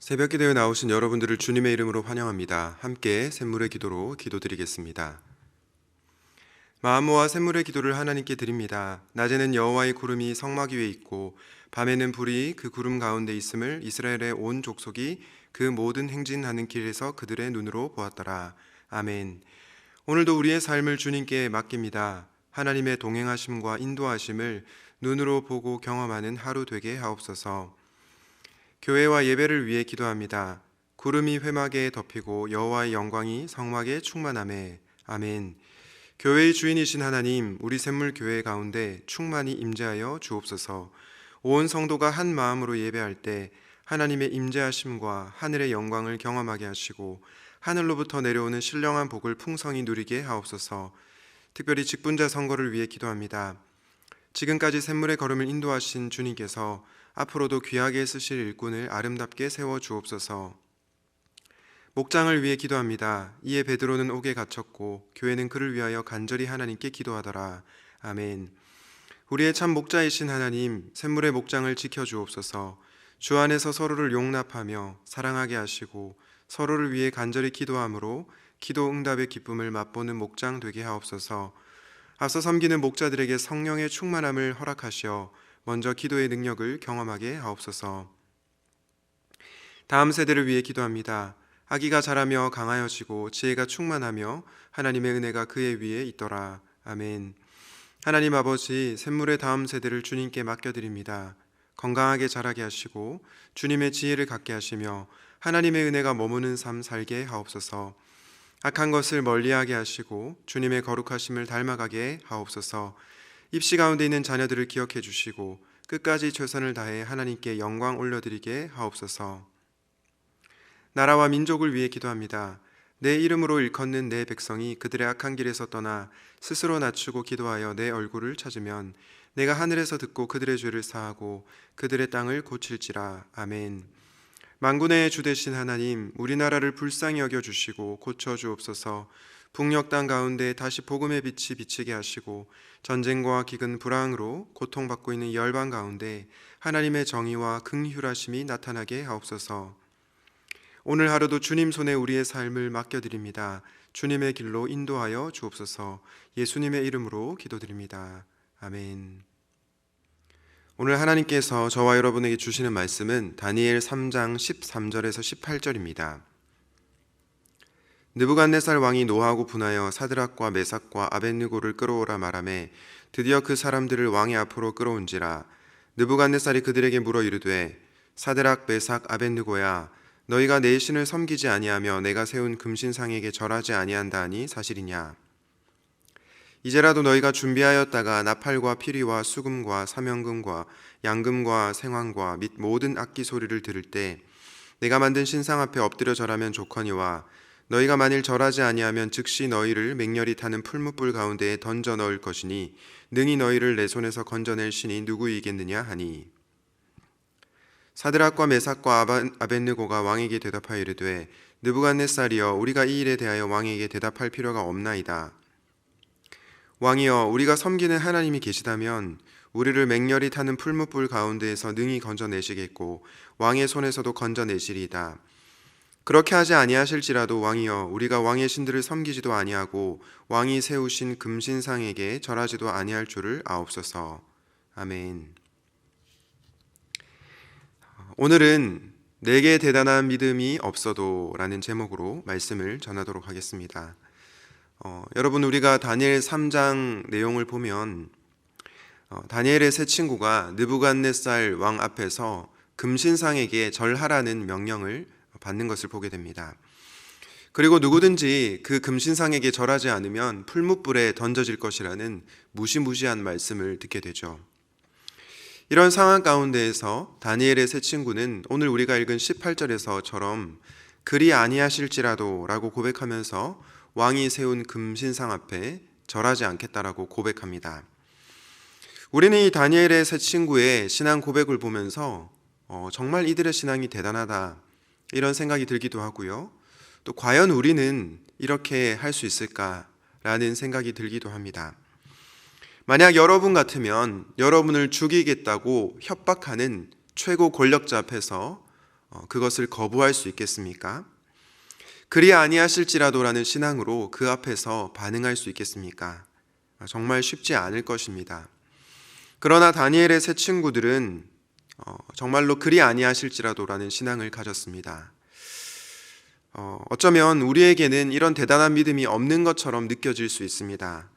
새벽 기도에 나오신 여러분들을 주님의 이름으로 환영합니다. 함께 샘물의 기도로 기도드리겠습니다. 마음 모아 샘물의 기도를 하나님께 드립니다. 낮에는 여호와의 구름이 성막 위에 있고 밤에는 불이 그 구름 가운데 있음을 이스라엘의 온 족속이 그 모든 행진하는 길에서 그들의 눈으로 보았더라. 아멘. 오늘도 우리의 삶을 주님께 맡깁니다. 하나님의 동행하심과 인도하심을 눈으로 보고 경험하는 하루 되게 하옵소서. 교회와 예배를 위해 기도합니다. 구름이 회막에 덮이고 여호와의 영광이 성막에 충만하매. 아멘. 교회의 주인이신 하나님, 우리 샘물교회 가운데 충만히 임재하여 주옵소서. 온 성도가 한 마음으로 예배할 때 하나님의 임재하심과 하늘의 영광을 경험하게 하시고 하늘로부터 내려오는 신령한 복을 풍성히 누리게 하옵소서. 특별히 직분자 선거를 위해 기도합니다. 지금까지 샘물의 걸음을 인도하신 주님께서 앞으로도 귀하게 쓰실 일꾼을 아름답게 세워 주옵소서. 목장을 위해 기도합니다. 이에 베드로는 옥에 갇혔고 교회는 그를 위하여 간절히 하나님께 기도하더라. 아멘. 우리의 참 목자이신 하나님, 샘물의 목장을 지켜 주옵소서. 주 안에서 서로를 용납하며 사랑하게 하시고 서로를 위해 간절히 기도함으로 기도 응답의 기쁨을 맛보는 목장 되게 하옵소서. 앞서 섬기는 목자들에게 성령의 충만함을 허락하시어 먼저 기도의 능력을 경험하게 하옵소서. 다음 세대를 위해 기도합니다. 아기가 자라며 강하여지고 지혜가 충만하며 하나님의 은혜가 그의 위에 있더라. 아멘. 하나님 아버지, 샘물의 다음 세대를 주님께 맡겨드립니다. 건강하게 자라게 하시고 주님의 지혜를 갖게 하시며 하나님의 은혜가 머무는 삶 살게 하옵소서. 악한 것을 멀리하게 하시고 주님의 거룩하심을 닮아가게 하옵소서. 입시 가운데 있는 자녀들을 기억해 주시고 끝까지 최선을 다해 하나님께 영광 올려드리게 하옵소서. 나라와 민족을 위해 기도합니다. 내 이름으로 일컫는 내 백성이 그들의 악한 길에서 떠나 스스로 낮추고 기도하여 내 얼굴을 찾으면 내가 하늘에서 듣고 그들의 죄를 사하고 그들의 땅을 고칠지라. 아멘. 만군의 주 되신 하나님, 우리나라를 불쌍히 여겨주시고 고쳐주옵소서. 북녘 땅 가운데 다시 복음의 빛이 비치게 하시고 전쟁과 기근 불황으로 고통받고 있는 열방 가운데 하나님의 정의와 긍휼하심이 나타나게 하옵소서. 오늘 하루도 주님 손에 우리의 삶을 맡겨드립니다. 주님의 길로 인도하여 주옵소서. 예수님의 이름으로 기도드립니다. 아멘. 오늘 하나님께서 저와 여러분에게 주시는 말씀은 다니엘 3장 13절에서 18절입니다. 느부갓네살 왕이 노하고 분하여 사드락과 메삭과 아벳느고를 끌어오라 말하매 드디어 그 사람들을 왕의 앞으로 끌어온지라. 느부갓네살이 그들에게 물어 이르되 사드락 메삭 아벳느고야, 너희가 내 신을 섬기지 아니하며 내가 세운 금신상에게 절하지 아니한다 하니 사실이냐? 이제라도 너희가 준비하였다가 나팔과 피리와 수금과 사명금과 양금과 생황과 및 모든 악기 소리를 들을 때 내가 만든 신상 앞에 엎드려 절하면 좋거니와 너희가 만일 절하지 아니하면 즉시 너희를 맹렬히 타는 풀무불 가운데에 던져 넣을 것이니 능히 너희를 내 손에서 건져낼 신이 누구이겠느냐 하니, 사드락과 메삭과 아벳느고가 왕에게 대답하여 이르되 느부갓네살이여, 우리가 이 일에 대하여 왕에게 대답할 필요가 없나이다. 왕이여, 우리가 섬기는 하나님이 계시다면 우리를 맹렬히 타는 풀무불 가운데에서 능히 건져내시겠고 왕의 손에서도 건져내시리이다. 그렇게 하지 아니하실지라도 왕이여, 우리가 왕의 신들을 섬기지도 아니하고 왕이 세우신 금신상에게 절하지도 아니할 줄을 아옵소서. 아멘. 오늘은 내게 대단한 믿음이 없어도 라는 제목으로 말씀을 전하도록 하겠습니다. 여러분, 우리가 다니엘 3장 내용을 보면 다니엘의 세 친구가 느부갓네살 왕 앞에서 금신상에게 절하라는 명령을 받는 것을 보게 됩니다. 그리고 누구든지 그 금신상에게 절하지 않으면 풀무불에 던져질 것이라는 무시무시한 말씀을 듣게 되죠. 이런 상황 가운데에서 다니엘의 세 친구는 오늘 우리가 읽은 18절에서처럼 그리 아니하실지라도 라고 고백하면서 왕이 세운 금신상 앞에 절하지 않겠다라고 고백합니다. 우리는 이 다니엘의 세 친구의 신앙 고백을 보면서 정말 이들의 신앙이 대단하다, 이런 생각이 들기도 하고요. 또 과연 우리는 이렇게 할 수 있을까라는 생각이 들기도 합니다. 만약 여러분 같으면 여러분을 죽이겠다고 협박하는 최고 권력자 앞에서 그것을 거부할 수 있겠습니까? 그리 아니하실지라도라는 신앙으로 그 앞에서 반응할 수 있겠습니까? 정말 쉽지 않을 것입니다. 그러나 다니엘의 세 친구들은 정말로 그리 아니하실지라도라는 신앙을 가졌습니다. 어쩌면 우리에게는 이런 대단한 믿음이 없는 것처럼 느껴질 수 있습니다.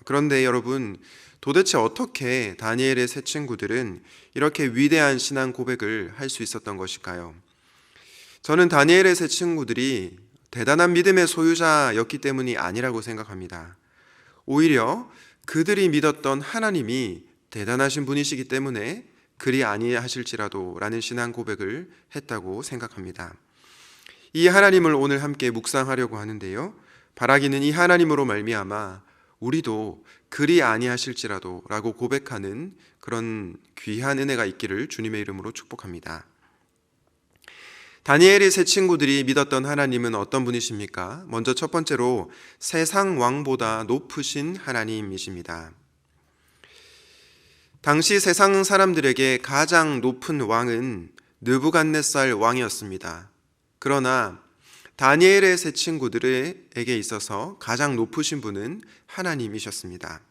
그런데 여러분, 도대체 어떻게 다니엘의 세 친구들은 이렇게 위대한 신앙 고백을 할 수 있었던 것일까요? 저는 다니엘의 세 친구들이 대단한 믿음의 소유자였기 때문이 아니라고 생각합니다. 오히려 그들이 믿었던 하나님이 대단하신 분이시기 때문에 그리 아니하실지라도 라는 신앙 고백을 했다고 생각합니다. 이 하나님을 오늘 함께 묵상하려고 하는데요, 바라기는 이 하나님으로 말미암아 우리도 그리 아니하실지라도 라고 고백하는 그런 귀한 은혜가 있기를 주님의 이름으로 축복합니다. 다니엘의 세 친구들이 믿었던 하나님은 어떤 분이십니까? 먼저 첫 번째로 세상 왕보다 높으신 하나님이십니다. 당시 세상 사람들에게 가장 높은 왕은 느부갓네살 왕이었습니다. 그러나 다니엘의 세 친구들에게 있어서 가장 높으신 분은 하나님이셨습니다.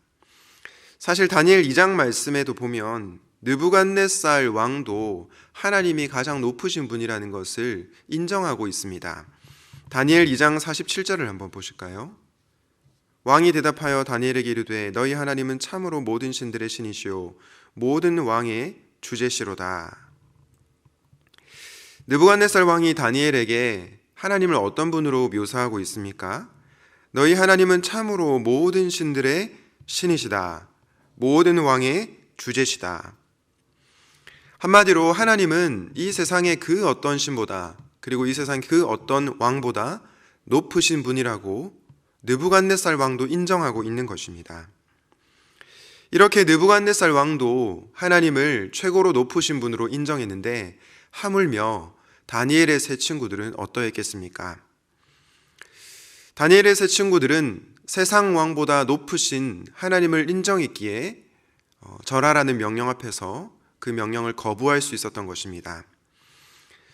사실 다니엘 2장 말씀에도 보면 느부갓네살 왕도 하나님이 가장 높으신 분이라는 것을 인정하고 있습니다. 다니엘 2장 47절을 한번 보실까요? 왕이 대답하여 다니엘에게 이르되 너희 하나님은 참으로 모든 신들의 신이시오 모든 왕의 주제시로다. 느부갓네살 왕이 다니엘에게 하나님을 어떤 분으로 묘사하고 있습니까? 너희 하나님은 참으로 모든 신들의 신이시다. 모든 왕의 주제시다. 한마디로 하나님은 이 세상의 그 어떤 신보다, 그리고 이 세상의 그 어떤 왕보다 높으신 분이라고 느부갓네살 왕도 인정하고 있는 것입니다. 이렇게 느부갓네살 왕도 하나님을 최고로 높으신 분으로 인정했는데 하물며 다니엘의 세 친구들은 어떠했겠습니까? 다니엘의 세 친구들은 세상 왕보다 높으신 하나님을 인정했기에 절하라는 명령 앞에서 그 명령을 거부할 수 있었던 것입니다.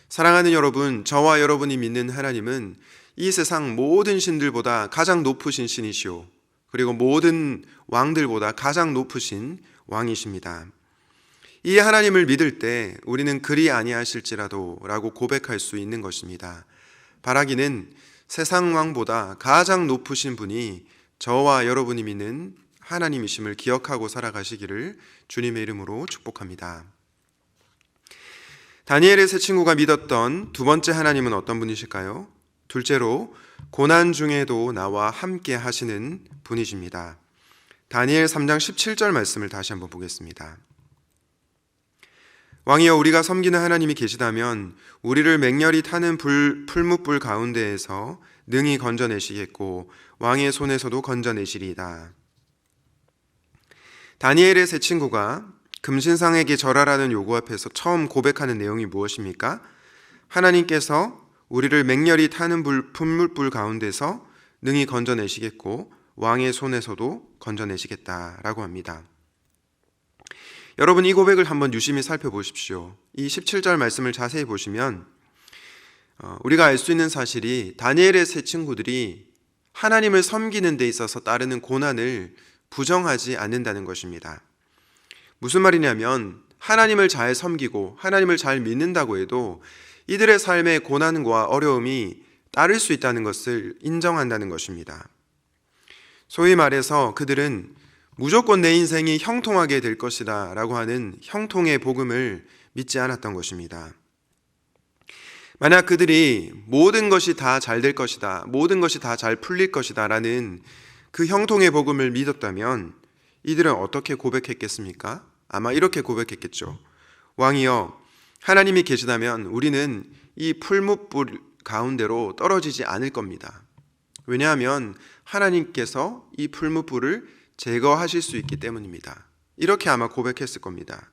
사랑하는 여러분, 저와 여러분이 믿는 하나님은 이 세상 모든 신들보다 가장 높으신 신이시오. 그리고 모든 왕들보다 가장 높으신 왕이십니다. 이 하나님을 믿을 때 우리는 그리 아니하실지라도 라고 고백할 수 있는 것입니다. 바라기는 세상 왕보다 가장 높으신 분이 저와 여러분이 믿는 하나님이심을 기억하고 살아가시기를 주님의 이름으로 축복합니다. 다니엘의 세 친구가 믿었던 두 번째 하나님은 어떤 분이실까요? 둘째로 고난 중에도 나와 함께 하시는 분이십니다. 다니엘 3장 17절 말씀을 다시 한번 보겠습니다. 왕이여 우리가 섬기는 하나님이 계시다면 우리를 맹렬히 타는 풀무불 가운데에서 능히 건져내시겠고 왕의 손에서도 건져내시리이다. 다니엘의 세 친구가 금신상에게 절하라는 요구 앞에서 처음 고백하는 내용이 무엇입니까? 하나님께서 우리를 맹렬히 타는 풀무불 가운데서 능히 건져내시겠고 왕의 손에서도 건져내시겠다라고 합니다. 여러분, 이 고백을 한번 유심히 살펴보십시오. 이 17절 말씀을 자세히 보시면 우리가 알 수 있는 사실이 다니엘의 세 친구들이 하나님을 섬기는 데 있어서 따르는 고난을 부정하지 않는다는 것입니다. 무슨 말이냐면 하나님을 잘 섬기고 하나님을 잘 믿는다고 해도 이들의 삶의 고난과 어려움이 따를 수 있다는 것을 인정한다는 것입니다. 소위 말해서 그들은 무조건 내 인생이 형통하게 될 것이다 라고 하는 형통의 복음을 믿지 않았던 것입니다. 만약 그들이 모든 것이 다 잘 될 것이다, 모든 것이 다 잘 풀릴 것이다 라는 그 형통의 복음을 믿었다면 이들은 어떻게 고백했겠습니까? 아마 이렇게 고백했겠죠. 왕이여, 하나님이 계시다면 우리는 이 풀무불 가운데로 떨어지지 않을 겁니다. 왜냐하면 하나님께서 이 풀무불을 제거하실 수 있기 때문입니다. 이렇게 아마 고백했을 겁니다.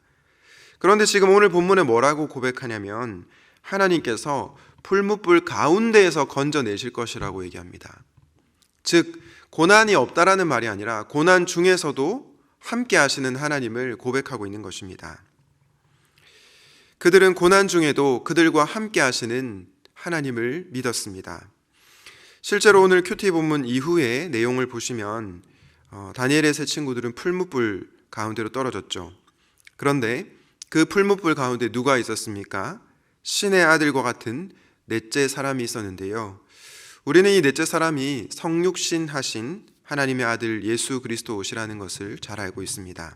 그런데 지금 오늘 본문에 뭐라고 고백하냐면 하나님께서 풀무불 가운데에서 건져내실 것이라고 얘기합니다. 즉 고난이 없다라는 말이 아니라 고난 중에서도 함께 하시는 하나님을 고백하고 있는 것입니다. 그들은 고난 중에도 그들과 함께 하시는 하나님을 믿었습니다. 실제로 오늘 큐티 본문 이후의 내용을 보시면 다니엘의 세 친구들은 풀무불 가운데로 떨어졌죠. 그런데 그 풀무불 가운데 누가 있었습니까? 신의 아들과 같은 넷째 사람이 있었는데요. 우리는 이 넷째 사람이 성육신 하신 하나님의 아들 예수 그리스도시라는 것을 잘 알고 있습니다.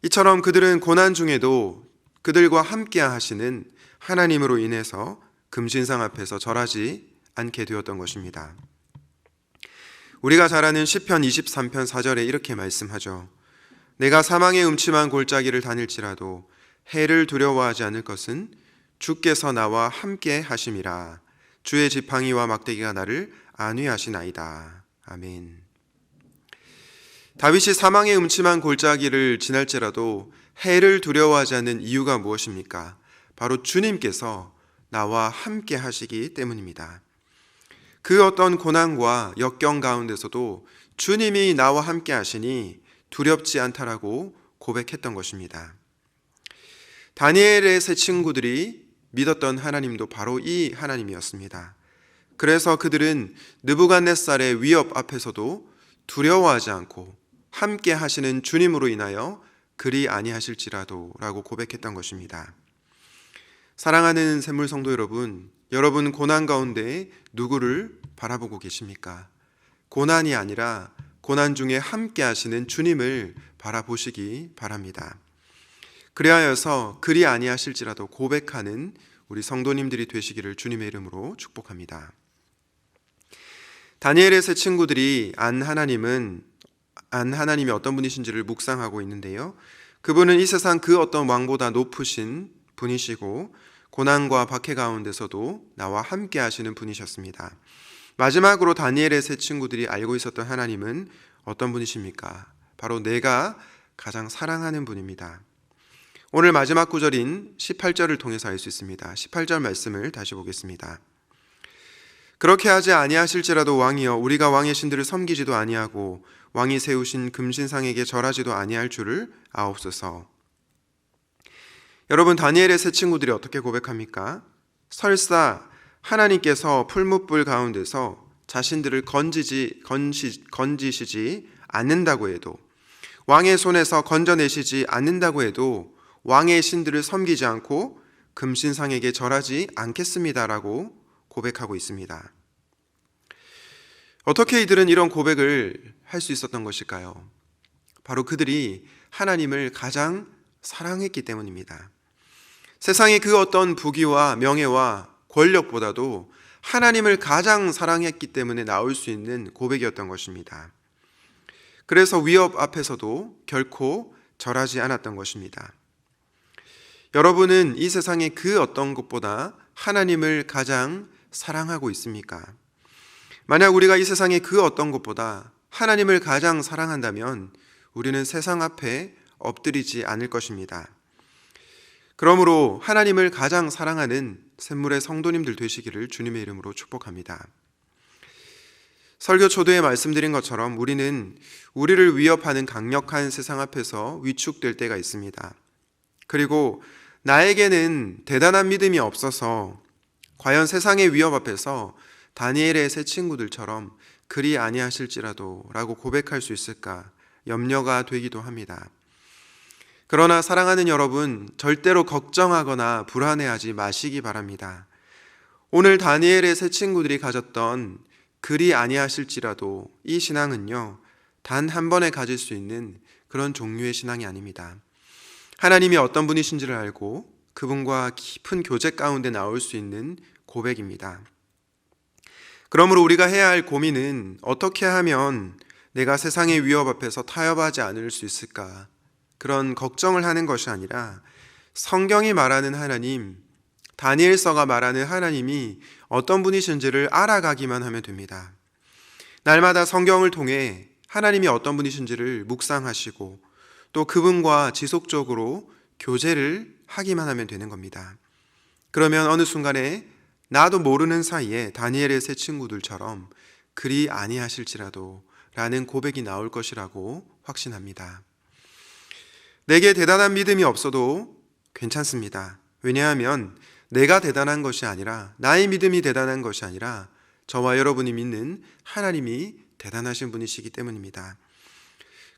이처럼 그들은 고난 중에도 그들과 함께 하시는 하나님으로 인해서 금신상 앞에서 절하지 않게 되었던 것입니다. 우리가 잘 아는 시편 23편 4절에 이렇게 말씀하죠. 내가 사망의 음침한 골짜기를 다닐지라도 해를 두려워하지 않을 것은 주께서 나와 함께 하심이라. 주의 지팡이와 막대기가 나를 안위하시나이다. 아멘. 다윗이 사망의 음침한 골짜기를 지날지라도 해를 두려워하지 않는 이유가 무엇입니까? 바로 주님께서 나와 함께 하시기 때문입니다. 그 어떤 고난과 역경 가운데서도 주님이 나와 함께 하시니 두렵지 않다라고 고백했던 것입니다. 다니엘의 세 친구들이 믿었던 하나님도 바로 이 하나님이었습니다. 그래서 그들은 느부갓네살의 위협 앞에서도 두려워하지 않고 함께 하시는 주님으로 인하여 그리 아니하실지라도 라고 고백했던 것입니다. 사랑하는 샘물 성도 여러분, 여러분 고난 가운데 누구를 바라보고 계십니까? 고난이 아니라 고난 중에 함께 하시는 주님을 바라보시기 바랍니다. 그리하여서 그리 아니하실지라도 고백하는 우리 성도님들이 되시기를 주님의 이름으로 축복합니다. 다니엘의 세 친구들이 안 하나님이 어떤 분이신지를 묵상하고 있는데요. 그분은 이 세상 그 어떤 왕보다 높으신 분이시고 고난과 박해 가운데서도 나와 함께 하시는 분이셨습니다. 마지막으로 다니엘의 세 친구들이 알고 있었던 하나님은 어떤 분이십니까? 바로 내가 가장 사랑하는 분입니다. 오늘 마지막 구절인 18절을 통해서 알 수 있습니다. 18절 말씀을 다시 보겠습니다. 그렇게 하지 아니하실지라도 왕이여 우리가 왕의 신들을 섬기지도 아니하고 왕이 세우신 금신상에게 절하지도 아니할 줄을 아옵소서. 여러분, 다니엘의 세 친구들이 어떻게 고백합니까? 설사 하나님께서 풀무불 가운데서 자신들을 건지시지 않는다고 해도, 왕의 손에서 건져내시지 않는다고 해도 왕의 신들을 섬기지 않고 금신상에게 절하지 않겠습니다라고 고백하고 있습니다. 어떻게 이들은 이런 고백을 할 수 있었던 것일까요? 바로 그들이 하나님을 가장 사랑했기 때문입니다. 세상의 그 어떤 부귀와 명예와 권력보다도 하나님을 가장 사랑했기 때문에 나올 수 있는 고백이었던 것입니다. 그래서 위협 앞에서도 결코 절하지 않았던 것입니다. 여러분은 이 세상의 그 어떤 것보다 하나님을 가장 사랑하고 있습니까? 만약 우리가 이 세상의 그 어떤 것보다 하나님을 가장 사랑한다면 우리는 세상 앞에 엎드리지 않을 것입니다. 그러므로 하나님을 가장 사랑하는 샘물의 성도님들 되시기를 주님의 이름으로 축복합니다. 설교 초도에 말씀드린 것처럼 우리는 우리를 위협하는 강력한 세상 앞에서 위축될 때가 있습니다. 그리고 나에게는 대단한 믿음이 없어서 과연 세상의 위협 앞에서 다니엘의 세 친구들처럼 그리 아니하실지라도 라고 고백할 수 있을까 염려가 되기도 합니다. 그러나 사랑하는 여러분, 절대로 걱정하거나 불안해하지 마시기 바랍니다. 오늘 다니엘의 세 친구들이 가졌던 그리 아니하실지라도 이 신앙은요, 단 한 번에 가질 수 있는 그런 종류의 신앙이 아닙니다. 하나님이 어떤 분이신지를 알고 그분과 깊은 교제 가운데 나올 수 있는 고백입니다. 그러므로 우리가 해야 할 고민은 어떻게 하면 내가 세상의 위협 앞에서 타협하지 않을 수 있을까? 그런 걱정을 하는 것이 아니라 성경이 말하는 하나님, 다니엘서가 말하는 하나님이 어떤 분이신지를 알아가기만 하면 됩니다. 날마다 성경을 통해 하나님이 어떤 분이신지를 묵상하시고 또 그분과 지속적으로 교제를 하기만 하면 되는 겁니다. 그러면 어느 순간에 나도 모르는 사이에 다니엘의 세 친구들처럼 그리 아니하실지라도 라는 고백이 나올 것이라고 확신합니다. 내게 대단한 믿음이 없어도 괜찮습니다. 왜냐하면 내가 대단한 것이 아니라, 나의 믿음이 대단한 것이 아니라 저와 여러분이 믿는 하나님이 대단하신 분이시기 때문입니다.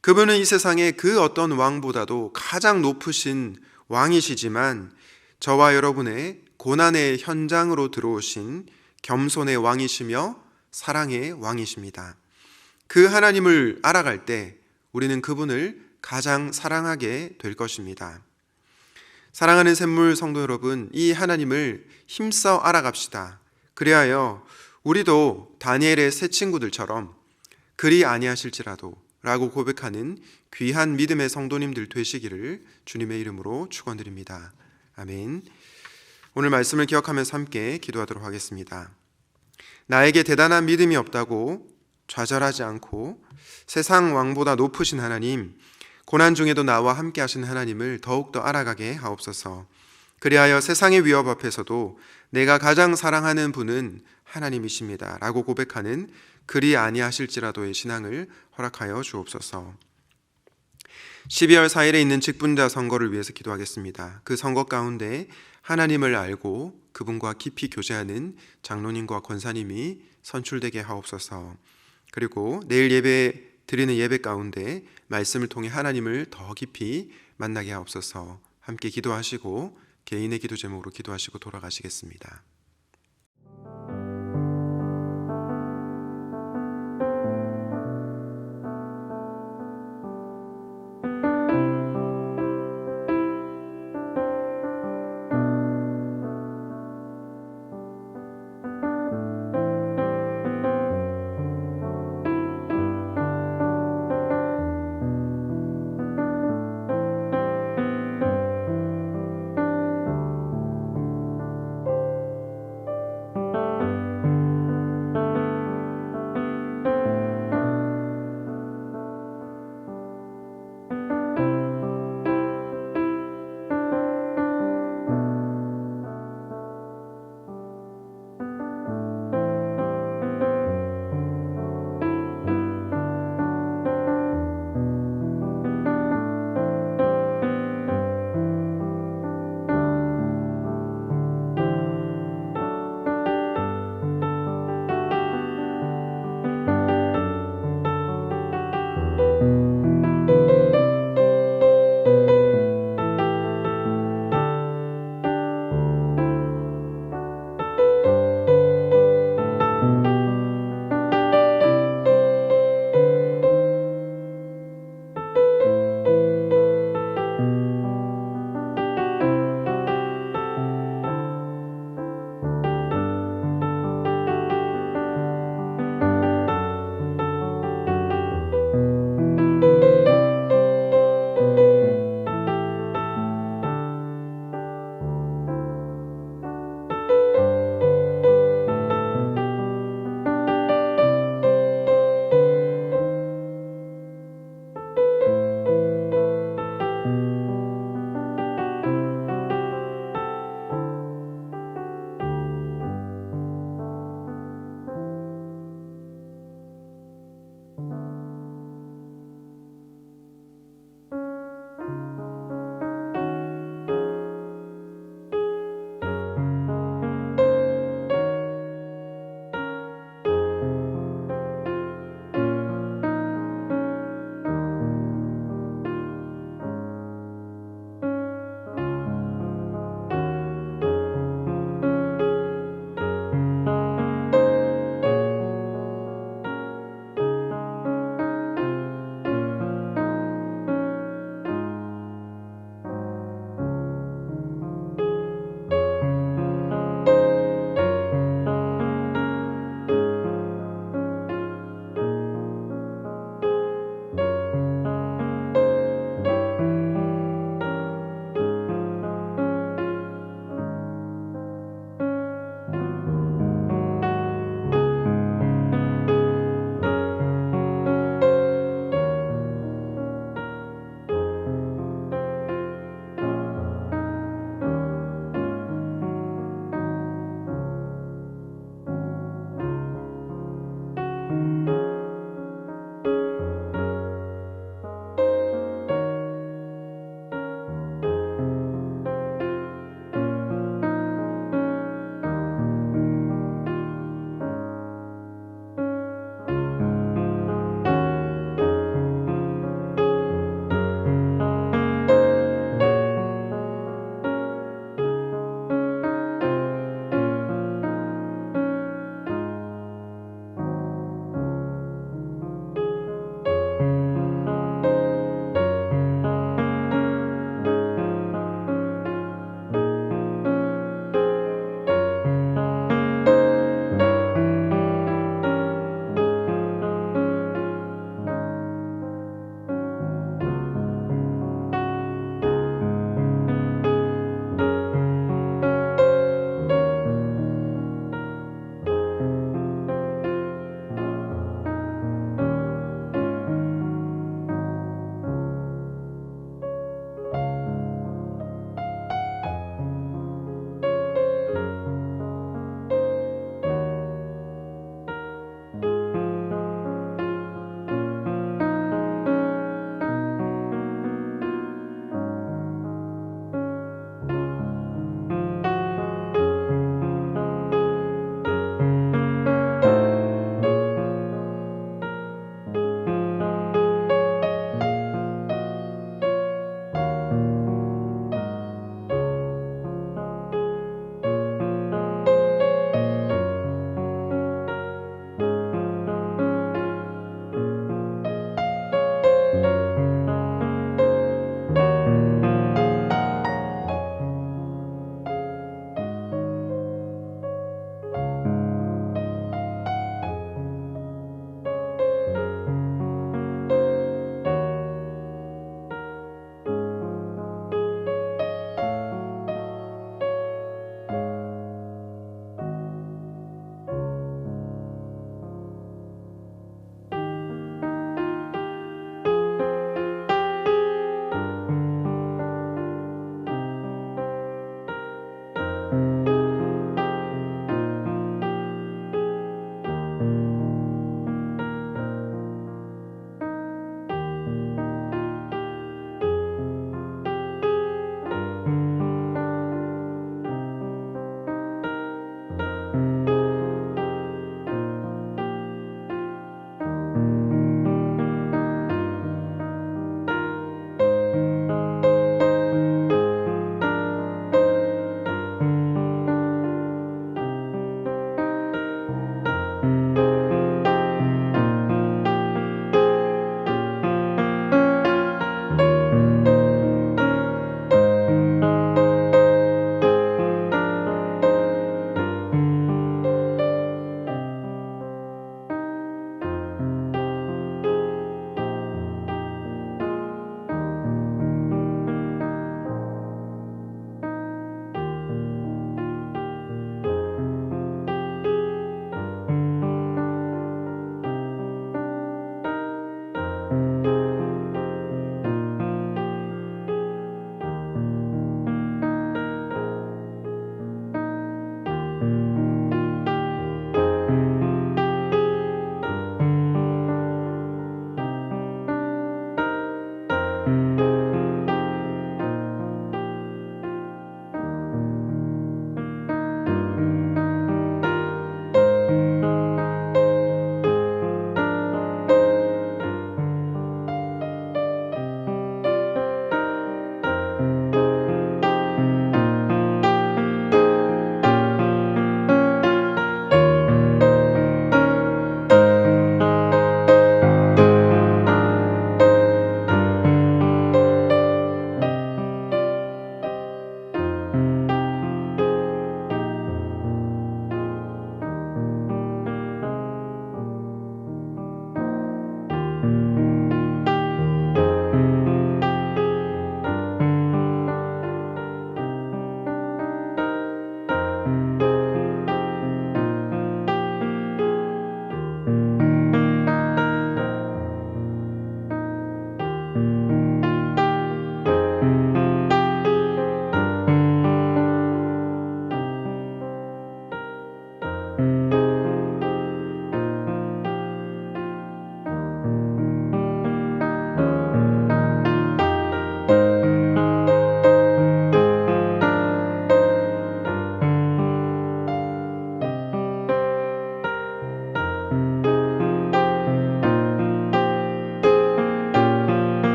그분은 이 세상의 그 어떤 왕보다도 가장 높으신 왕이시지만 저와 여러분의 고난의 현장으로 들어오신 겸손의 왕이시며 사랑의 왕이십니다. 그 하나님을 알아갈 때 우리는 그분을 가장 사랑하게 될 것입니다. 사랑하는 샘물 성도 여러분, 이 하나님을 힘써 알아갑시다. 그리하여 우리도 다니엘의 새 친구들처럼 그리 아니하실지라도 라고 고백하는 귀한 믿음의 성도님들 되시기를 주님의 이름으로 축원드립니다. 아멘. 오늘 말씀을 기억하면서 함께 기도하도록 하겠습니다. 나에게 대단한 믿음이 없다고 좌절하지 않고 세상 왕보다 높으신 하나님, 고난 중에도 나와 함께 하시는 하나님을 더욱더 알아가게 하옵소서. 그리하여 세상의 위협 앞에서도 내가 가장 사랑하는 분은 하나님이십니다 라고 고백하는 그리 아니하실지라도의 신앙을 허락하여 주옵소서. 12월 4일에 있는 직분자 선거를 위해서 기도하겠습니다. 그 선거 가운데 하나님을 알고 그분과 깊이 교제하는 장로님과 권사님이 선출되게 하옵소서. 그리고 내일 예배 드리는 예배 가운데 말씀을 통해 하나님을 더 깊이 만나게 하옵소서. 함께 기도하시고 개인의 기도 제목으로 기도하시고 돌아가시겠습니다.